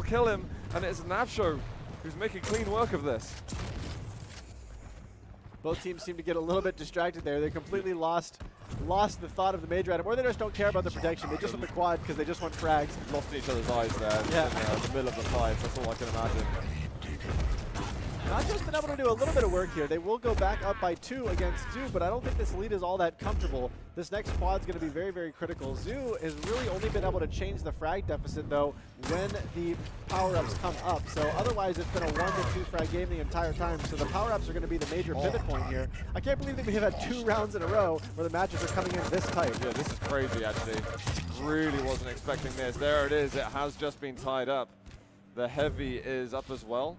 kill him, and it's Nacho who's making clean work of this. Both teams seem to get a little bit distracted there. They completely lost the thought of the major item, or they just don't care about the protection. They just want the quad because they just want frags. Lost in each other's eyes there in the middle of the fight. That's all I can imagine. Nacho's been able to do a little bit of work here. They will go back up by 2 against Tzu, but I don't think this lead is all that comfortable. This next quad's going to be very, very critical. Tzu has really only been able to change the frag deficit, though, when the power-ups come up. So otherwise, it's been a 1 to 2 frag game the entire time. So the power-ups are going to be the major pivot point here. I can't believe that we have had 2 rounds in a row where the matches are coming in this tight. Yeah, this is crazy, actually. Really wasn't expecting this. There it is. It has just been tied up. The heavy is up as well.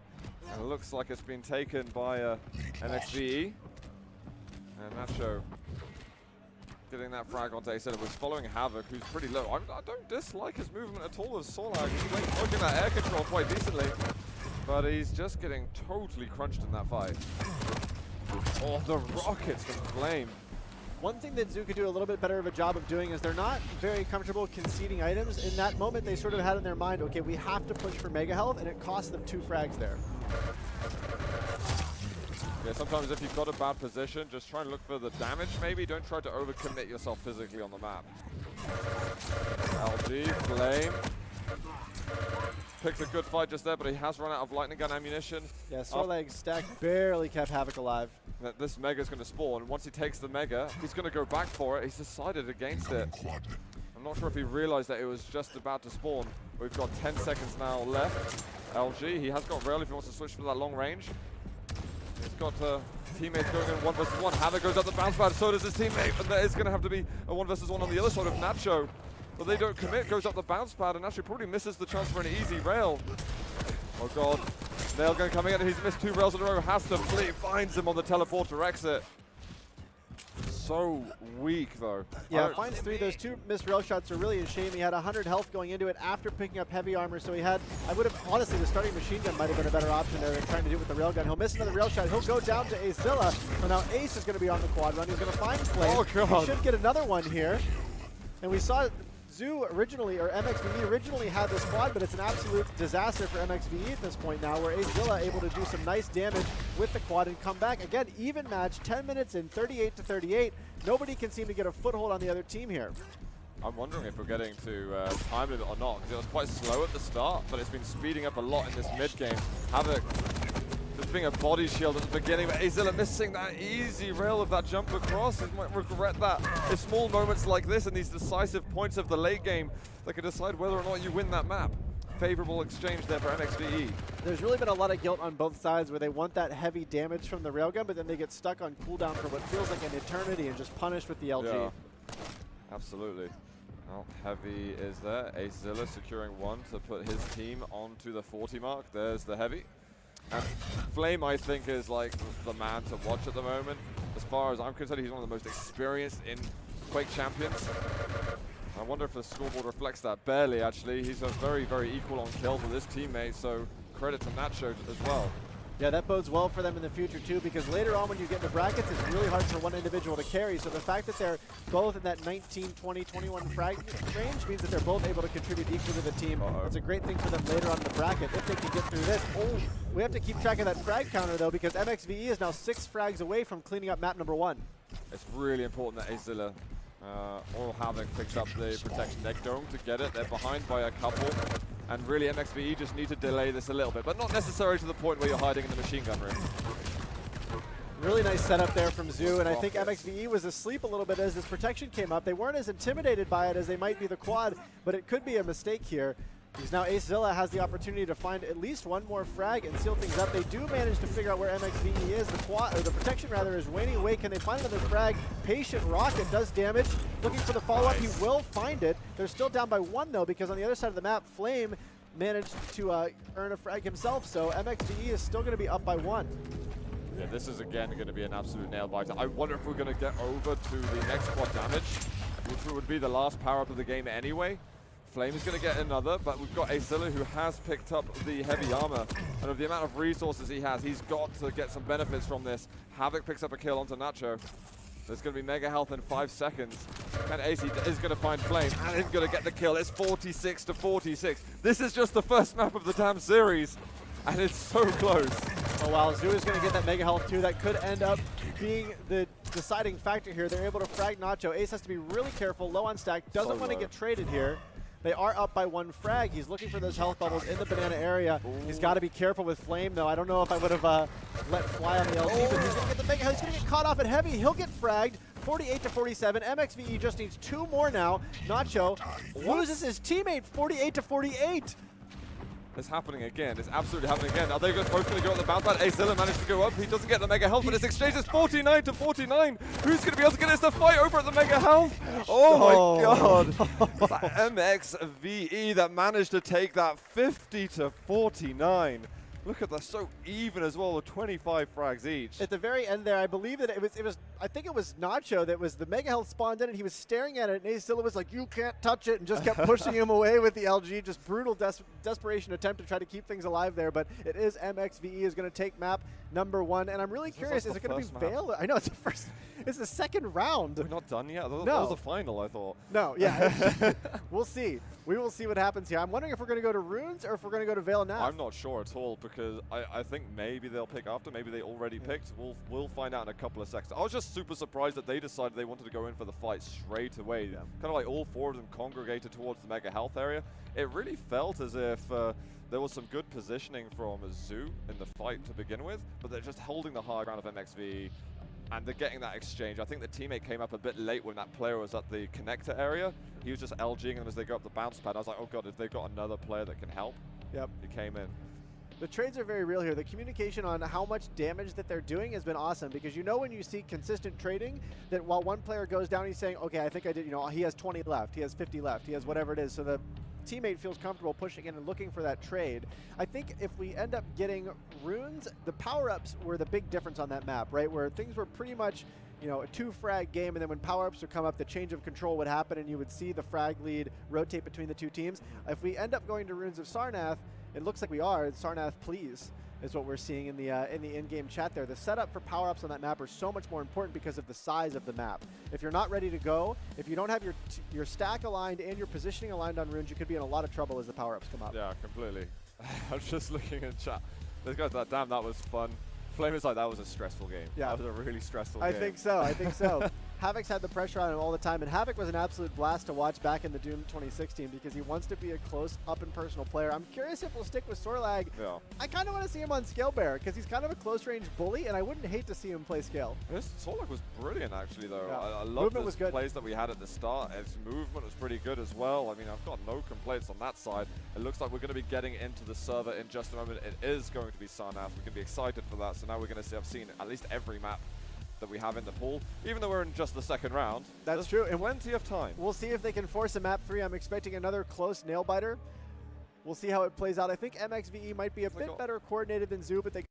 And it looks like it's been taken by MxVe. And Nacho getting that frag onto Ace. It was following HaVoC, who's pretty low. I don't dislike his movement at all as Solhag. He's like working that air control quite decently. But he's just getting totally crunched in that fight. Oh, the rockets from Flame. One thing that Tzu could do a little bit better of a job of doing is they're not very comfortable conceding items. In that moment, they sort of had in their mind, okay, we have to push for mega health, and it cost them 2 frags there. Yeah, sometimes if you've got a bad position, just try and look for the damage maybe. Don't try to overcommit yourself physically on the map. LG, Flame. Picked a good fight just there, but he has run out of lightning gun ammunition. Yeah, Solhag's stack barely kept HaVoC alive. This Mega's going to spawn. Once he takes the Mega, he's going to go back for it. He's decided against it. I'm not sure if he realized that it was just about to spawn. We've got 10 seconds now left. LG, he has got rail if he wants to switch for that long range. He's got teammates going in 1 versus 1. HaVoC goes up the bounce pad, so does his teammate. And there is going to have to be a 1 versus 1 on the other side of Nacho. But they don't commit, goes up the bounce pad, and Nacho probably misses the chance for an easy rail. Oh god. Nail going coming in, and he's missed 2 rails in a row, has to flee, finds him on the teleporter exit. So weak though. Yeah, finds 3. Those 2 missed rail shots are really a shame. He had 100 health going into it after picking up heavy armor, so he had, I would have, honestly, the starting machine gun might have been a better option there than trying to do it with the railgun. He'll miss another rail shot. He'll go down to Acezilla. So now Ace is going to be on the quad run. He's going to find Flame. Oh god. He should get another one here. And we saw Tzu originally, or MxVe originally had this quad, but it's an absolute disaster for MxVe at this point now, where Acezilla able to do some nice damage with the quad and come back. Again, even match, 10 minutes in, 38 to 38. Nobody can seem to get a foothold on the other team here. I'm wondering if we're getting to time limit or not, because it was quite slow at the start, but it's been speeding up a lot in this mid game. HaVoC just being a body shield at the beginning, but Acezilla missing that easy rail of that jump across. He might regret that. It's small moments like this and these decisive points of the late game that can decide whether or not you win that map. Favorable exchange there for MxVe. There's really been a lot of guilt on both sides where they want that heavy damage from the railgun, but then they get stuck on cooldown for what feels like an eternity and just punished with the LG. Yeah, absolutely. Well, heavy is there. Acezilla securing 1 to put his team onto the 40 mark. There's the heavy. And Flame, I think, is like the man to watch at the moment. As far as I'm concerned, he's one of the most experienced in Quake champions. I wonder if the scoreboard reflects that. Barely, actually. He's a very, very equal on kills with his teammate, so credit to Nacho as well. Yeah, that bodes well for them in the future too, because later on when you get into brackets, it's really hard for one individual to carry. So the fact that they're both in that 19, 20, 21 frag range means that they're both able to contribute equally to the team. It's a great thing for them later on in the bracket if they can get through this. Oh, we have to keep track of that frag counter though, because MxVe is now 6 frags away from cleaning up map number 1. It's really important that Acezilla or HaVoC picks up the protection. They're going to get it. They're behind by a couple. And really, MxVe just need to delay this a little bit, but not necessarily to the point where you're hiding in the machine gun room. Really nice setup there from Tzu, and I think MxVe was asleep a little bit as this protection came up. They weren't as intimidated by it as they might be the quad, but it could be a mistake here. Because now Acezilla has the opportunity to find at least 1 more frag and seal things up. They do manage to figure out where MxVe is. The quad, or the protection rather, is waning away. Can they find another frag? Patient Rocket does damage. Looking for the follow-up. Nice. He will find it. They're still down by 1 though, because on the other side of the map, Flame managed to earn a frag himself. So MxVe is still going to be up by 1. Yeah, this is again going to be an absolute nail biter. I wonder if we're going to get over to the next quad damage, which would be the last power-up of the game anyway. Flame is going to get another, but we've got Acezilla who has picked up the heavy armor. And of the amount of resources he has, he's got to get some benefits from this. HaVoC picks up a kill onto Nacho. There's going to be mega health in 5 seconds. And AC is going to find Flame and is going to get the kill. It's 46 to 46. This is just the first map of the damn series. And it's so close. Oh wow, Tzu is going to get that mega health too. That could end up being the deciding factor here. They're able to frag Nacho. Ace has to be really careful, low on stack, doesn't want to get traded here. They are up by 1 frag. He's looking for those health bubbles in the banana area. Ooh. He's got to be careful with Flame, though. I don't know if I would have let fly on the LG, but he's going to get the mega. He's going to get caught off at heavy. He'll get fragged. 48 to 47. MxVe just needs 2 more now. Nacho loses his teammate 48 to 48. It's happening again. It's absolutely happening again. Are they both going to go on the bounce pad? Azilla managed to go up. He doesn't get the mega health, but his exchange is 49 to 49. Who's going to be able to get us to fight over at the mega health? Oh my god. That MxVe that managed to take that 50 to 49. Look at that, so even as well with 25 frags each. At the very end there, I believe that it was I think it was Nacho that was the mega health spawned in and he was staring at it and Azilla was like, you can't touch it, and just kept pushing him away with the LG. Just brutal desperation attempt to try to keep things alive there, but it is MxVe is going to take map number 1, and I'm really curious, is it going to be Vale? I know it's the first, it's the second round. We're not done yet? No. That was the final, I thought. No, yeah. We'll see. We will see what happens here. I'm wondering if we're going to go to Runes or if we're going to go to Vale now. I'm not sure at all, because I think maybe they'll pick after. Maybe they already picked. We'll find out in a couple of seconds. I was just super surprised that they decided they wanted to go in for the fight straight away. Yeah. Kind of like all 4 of them congregated towards the mega health area. It really felt as if there was some good positioning from Tzu in the fight to begin with, but they're just holding the high ground of MxVe, and they're getting that exchange. I think the teammate came up a bit late when that player was at the connector area. He was just LGing them as they go up the bounce pad. I was like, oh god, if they've got another player that can help. Yep. He came in. The trades are very real here. The communication on how much damage that they're doing has been awesome, because you know when you see consistent trading that while one player goes down, he's saying, okay, I think I did, you know, he has 20 left, he has 50 left, he has whatever it is. So the teammate feels comfortable pushing in and looking for that trade. I think if we end up getting Runes, the power-ups were the big difference on that map, right? Where things were pretty much, you know, a 2-frag game, and then when power-ups would come up, the change of control would happen, and you would see the frag lead rotate between the 2 teams. If we end up going to Runes of Sarnath, it looks like we are. Sarnath, please, is what we're seeing in the in-game chat there. The setup for power-ups on that map are so much more important because of the size of the map. If you're not ready to go, if you don't have your stack aligned and your positioning aligned on Runes, you could be in a lot of trouble as the power-ups come up. Yeah, completely. I'm just looking in chat. This guy's like, damn, that was fun. Flame is like, that was a stressful game. Yeah. That was a really stressful game. I think so. I think so. HaVoC's had the pressure on him all the time, and HaVoC was an absolute blast to watch back in the Doom 2016 because he wants to be a close, up-and-personal player. I'm curious if we'll stick with Sorlag. Yeah. I kind of want to see him on Scale Bear because he's kind of a close-range bully, and I wouldn't hate to see him play Scale. Sorlag was brilliant, actually, though. Yeah. I love the plays that we had at the start. His movement was pretty good as well. I mean, I've got no complaints on that side. It looks like we're going to be getting into the server in just a moment. It is going to be Sarnath. We can be excited for that. So now we're going to see, I've seen at least every map that we have in the pool, even though we're in just the second round. That's true. And plenty of time. We'll see if they can force a map 3. I'm expecting another close nail biter. We'll see how it plays out. I think MxVe might be a bit better coordinated than Tzu, but they